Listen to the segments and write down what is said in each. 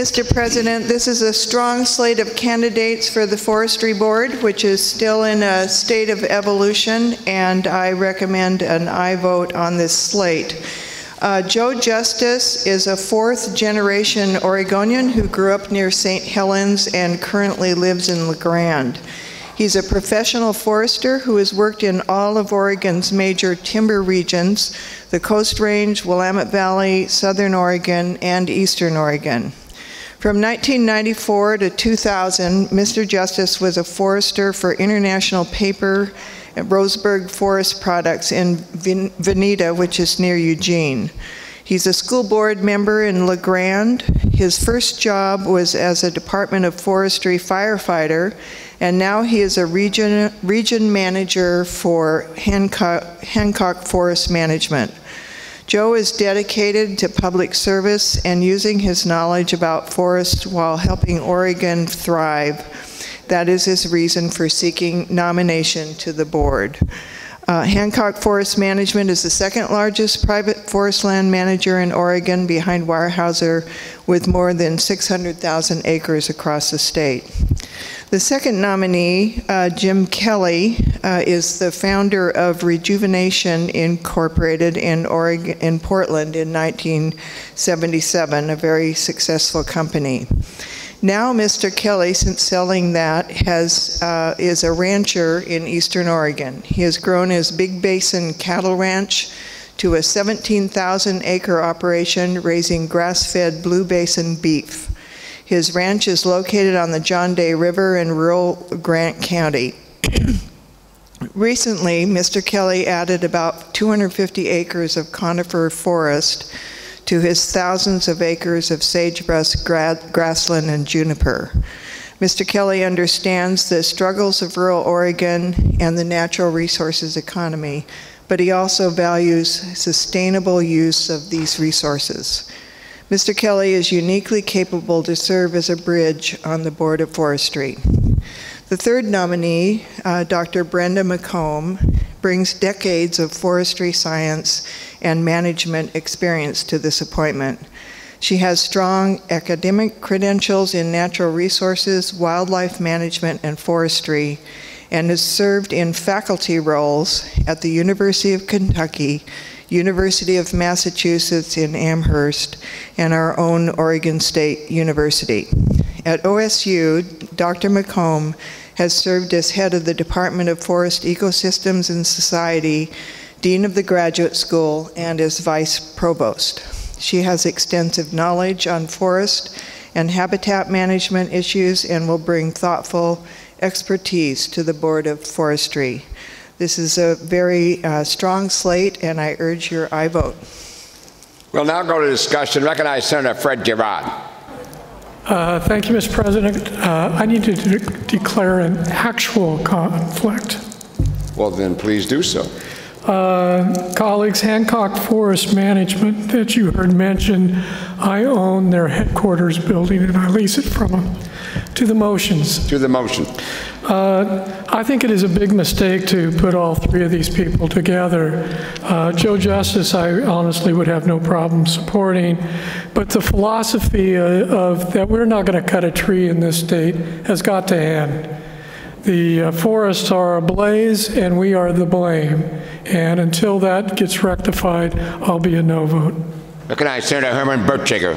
Mr. President, this is a strong slate of candidates for the Forestry Board, which is still in a state of evolution, and I recommend an aye vote on this slate. Jo Justice is a fourth-generation Oregonian who grew up near St. Helens and currently lives in La Grande. He's a professional forester who has worked in all of Oregon's major timber regions, the Coast Range, Willamette Valley, Southern Oregon, and Eastern Oregon. From 1994 to 2000, Mr. Justice was a forester for International Paper at Roseburg Forest Products in Veneta, which is near Eugene. He's a school board member in La Grande. His first job was as a Department of Forestry firefighter, and now he is a region manager for Hancock Forest Management. Jo is dedicated to public service and using his knowledge about forests while helping Oregon thrive. That is his reason for seeking nomination to the board. Hancock Forest Management is the second largest private forest land manager in Oregon behind Weyerhaeuser, with more than 600,000 acres across the state. The second nominee, Jim Kelly, is the founder of Rejuvenation Incorporated in Portland in 1977, a very successful company. Now Mr. Kelly, since selling that, is a rancher in Eastern Oregon. He has grown his Big Basin cattle ranch to a 17,000-acre operation raising grass-fed Blue Basin beef. His ranch is located on the John Day River in rural Grant County. Recently, Mr. Kelly added about 250 acres of conifer forest to his thousands of acres of sagebrush, grassland, and juniper. Mr. Kelly understands the struggles of rural Oregon and the natural resources economy, but he also values sustainable use of these resources. Mr. Kelly is uniquely capable to serve as a bridge on the Board of Forestry. The third nominee, Dr. Brenda McComb, brings decades of forestry science and management experience to this appointment. She has strong academic credentials in natural resources, wildlife management, and forestry, and has served in faculty roles at the University of Kentucky, University of Massachusetts in Amherst, and our own Oregon State University. At OSU, Dr. McComb has served as head of the Department of Forest Ecosystems and Society, Dean of the Graduate School, and as Vice Provost. She has extensive knowledge on forest and habitat management issues and will bring thoughtful expertise to the Board of Forestry. This is a very strong slate, and I urge your aye vote. We'll now go to discussion. Recognize Senator Fred Gibran. Thank you, Mr. President. I need to declare an actual conflict. Well, then please do so. Colleagues, Hancock Forest Management that you heard mentioned, I own their headquarters building and I lease it from them. To the motions. To the motion. I think it is a big mistake to put all three of these people together. Jo Justice, I honestly would have no problem supporting, but the philosophy of that we're not going to cut a tree in this state has got to end. The forests are ablaze and we are the blame. And until that gets rectified, I'll be a no vote. Recognize Senator Herman Baertschiger.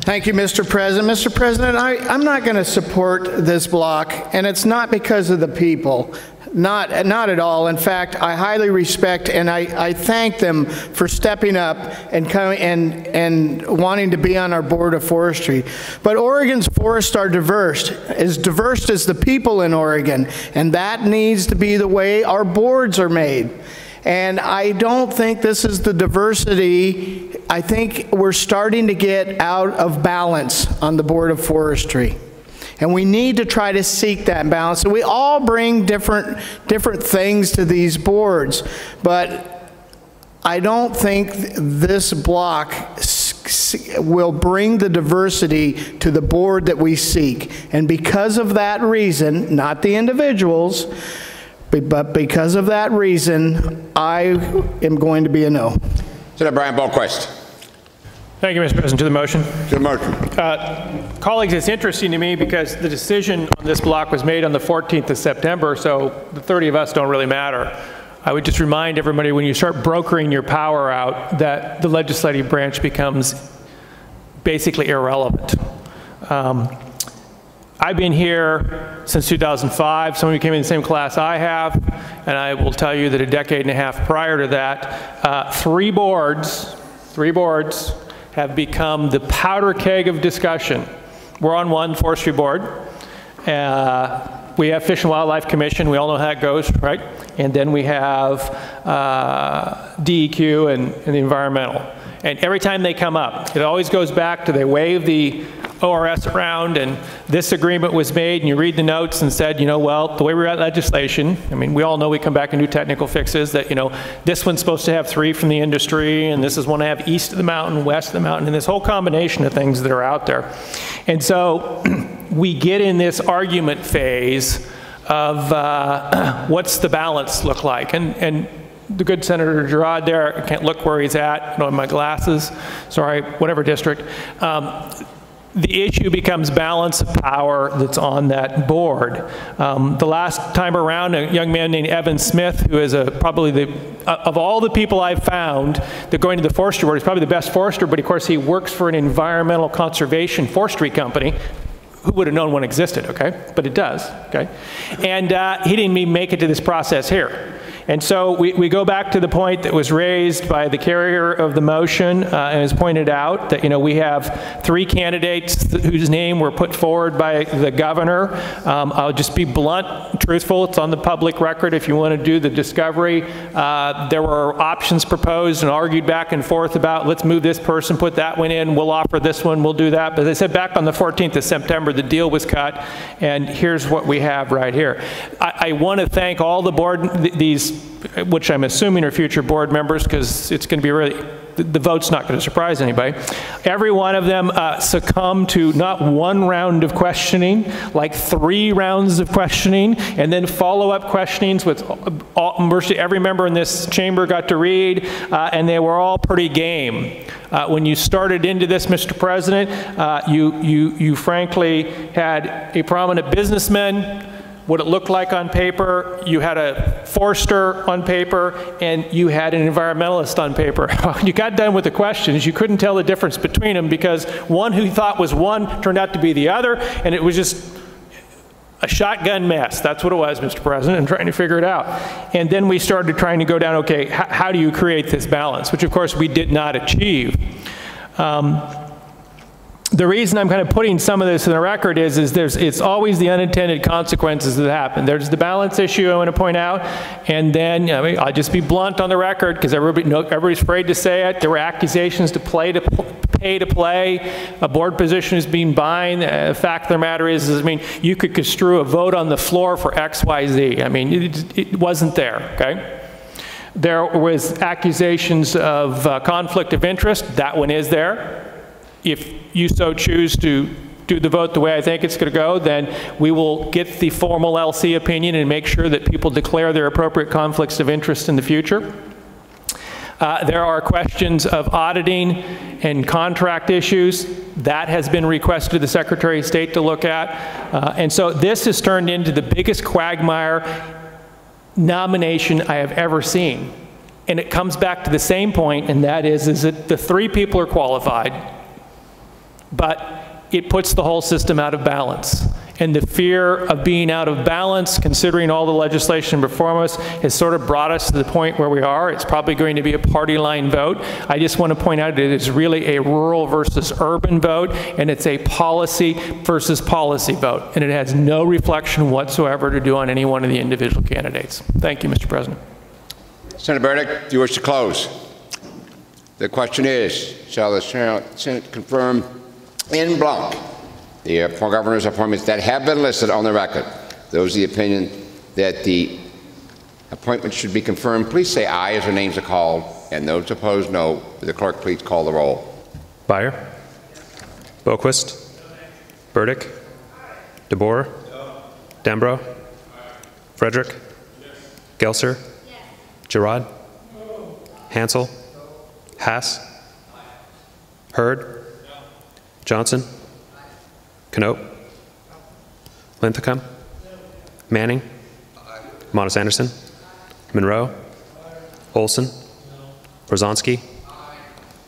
Thank you, Mr. President. Mr. President, I'm not going to support this block, and it's not because of the people. Not at all. In fact, I highly respect and I thank them for stepping up and coming and wanting to be on our Board of Forestry. But Oregon's forests are diverse as the people in Oregon, and that needs to be the way our boards are made. And I don't think this is the diversity. I think we're starting to get out of balance on the Board of Forestry. And we need to try to seek that balance. So we all bring different things to these boards, but I don't think this block will bring the diversity to the board that we seek. And because of that reason, not the individuals, but because of that reason, I am going to be a no. Senator Brian Boquist. Thank you, Mr. President. To the motion. To the motion. Colleagues, it's interesting to me because the decision on this block was made on the 14th of September, so the 30 of us don't really matter. I would just remind everybody, when you start brokering your power out, that the legislative branch becomes basically irrelevant. I've been here since 2005. Some of you came in the same class I have, and I will tell you that a decade and a half prior to that, three boards have become the powder keg of discussion. We're on one, Forestry Board. We have Fish and Wildlife Commission. We all know how it goes, right? And then we have DEQ and the environmental. And every time they come up, it always goes back to they wave the ORS around and this agreement was made, and you read the notes and said, you know, well, the way we're at legislation, I mean, we all know we come back and do technical fixes that, you know, this one's supposed to have 3 from the industry, and this is one to have east of the mountain, west of the mountain, and this whole combination of things that are out there. And so we get in this argument phase of what's the balance look like. And the good Senator Jerrod Derek, I can't look where he's at, I don't have my glasses, sorry, whatever district. The issue becomes balance of power that's on that board. The last time around, a young man named Evan Smith, who is probably of all the people I've found that go into the forestry board, he's probably the best forester, but of course he works for an environmental conservation forestry company. Who would have known one existed, okay? But it does, okay? And he didn't even make it to this process here. And so we go back to the point that was raised by the carrier of the motion and has pointed out that, you know, we have 3 candidates whose name were put forward by the governor. I'll just be blunt, truthful, it's on the public record if you want to do the discovery. There were options proposed and argued back and forth about, let's move this person, put that one in, we'll offer this one, we'll do that. But as I said, back on the 14th of September, the deal was cut, and here's what we have right here. I want to thank all the board, these, which I'm assuming are future board members, because it's going to be really, the vote's not going to surprise anybody. Every one of them succumbed to not 1 round of questioning, like 3 rounds of questioning, and then follow-up questionings with virtually every member in this chamber got to read, and they were all pretty game. When you started into this, Mr. President, you frankly had a prominent businessman, what it looked like on paper, you had a forester on paper, and you had an environmentalist on paper. When you got done with the questions, you couldn't tell the difference between them, because one who thought was one turned out to be the other, and it was just a shotgun mess. That's what it was, Mr. President, and trying to figure it out. And then we started trying to go down, okay, how do you create this balance, which of course we did not achieve. The reason I'm kind of putting some of this in the record is it's always the unintended consequences that happen. There's the balance issue I want to point out, and then I'll just be blunt on the record because everybody's afraid to say it. There were accusations to pay to play. A board position is being bind. The fact of the matter is, I mean, you could construe a vote on the floor for X, Y, Z. I mean, it wasn't there, okay? There was accusations of conflict of interest. That one is there. If you so choose to do the vote the way I think it's going to go, then we will get the formal LC opinion and make sure that people declare their appropriate conflicts of interest in the future. There are questions of auditing and contract issues. That has been requested to the Secretary of State to look at. And so this has turned into the biggest quagmire nomination I have ever seen. And it comes back to the same point, and that is that the 3 people are qualified, but it puts the whole system out of balance. And the fear of being out of balance, considering all the legislation before us, has sort of brought us to the point where we are. It's probably going to be a party line vote. I just want to point out it is really a rural versus urban vote, and it's a policy versus policy vote. And it has no reflection whatsoever to do on any one of the individual candidates. Thank you, Mr. President. Senator Burdick, do you wish to close? The question is, shall the Senate confirm in blanc the 4 governor's appointments that have been listed on the record? Those of the opinion that the appointment should be confirmed, please say aye as their names are called, and those opposed, no. Will the clerk please call the roll? Beyer? Boquist? Burdick? DeBoer? Dembro? Frederick? Gelser? Girod? Hansel? Hass? Hurd? Johnson? Knope? Linthicum? Manning? Modis Anderson? Monroe? Olson? Brozonsky?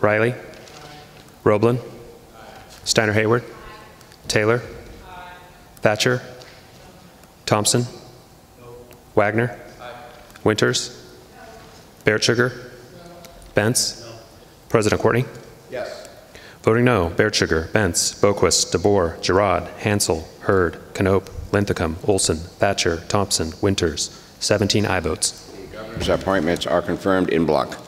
Riley? Roblin? Steiner Hayward? Taylor? Thatcher? Thompson? Wagner? Winters? Baertschiger? Bentz? President Courtney? Yes. Voting no, Baertschiger, Bentz, Boquist, DeBoer, Girod, Hansel, Hurd, Knope, Linthicum, Olson, Thatcher, Thompson, Winters. 17 aye votes. The governor's appointments are confirmed in block.